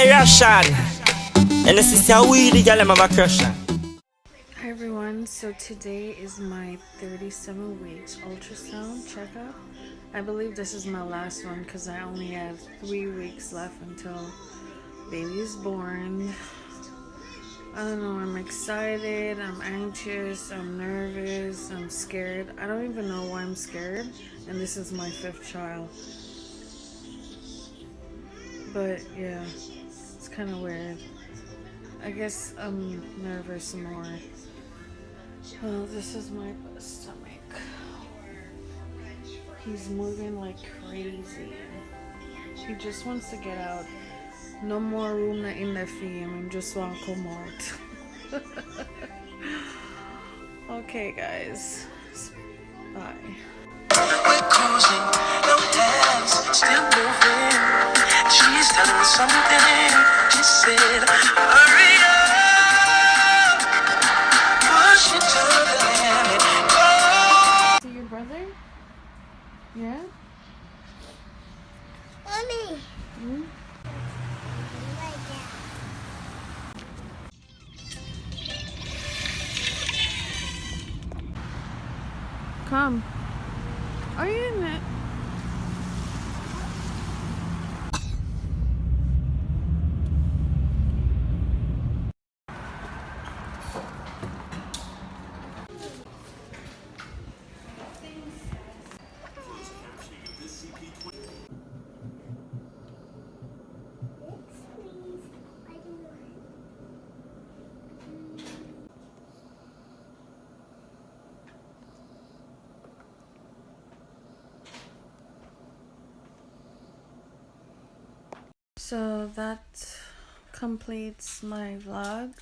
boy Russian. And this is how we the girl have a crush on. Hi everyone, so today is my 37 weeks ultrasound checkup. I believe this is my last one because I only have 3 weeks left until baby is born. I don't know, I'm excited, I'm anxious, I'm nervous, I'm scared. I don't even know why I'm scared, and this is my 5th child. But yeah, it's kind of weird. I guess I'm nervous more. Well, this is my stomach. He's moving like crazy. He just wants to get out. No more room na in the film. Just want to come out. Okay, guys. Bye. We're cruising, no hands, still moving. She's telling me something. She said, hurry up, push it to the limit. Oh. See your brother? Yeah? Mommy. Hmm? Come. Are you in it? So that completes my vlog.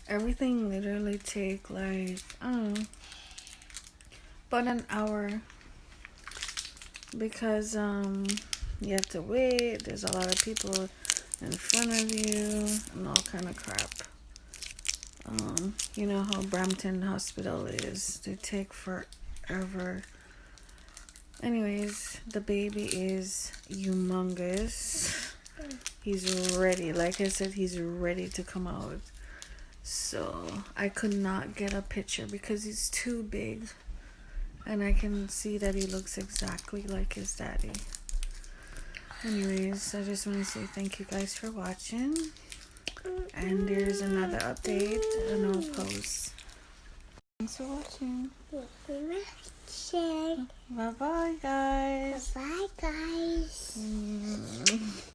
Everything literally take like, I don't know, about an hour because you have to wait, there's a lot of people in front of you and all kind of crap. You know how Brampton Hospital is, they take forever. Anyways, the baby is humongous. He's ready, like I said, he's ready to come out. So I could not get a picture because he's too big, and I can see that he looks exactly like his daddy. Anyways, I just want to say thank you guys for watching, and there's another update and I'll post. Thanks for watching. Bye bye guys. Bye, guys.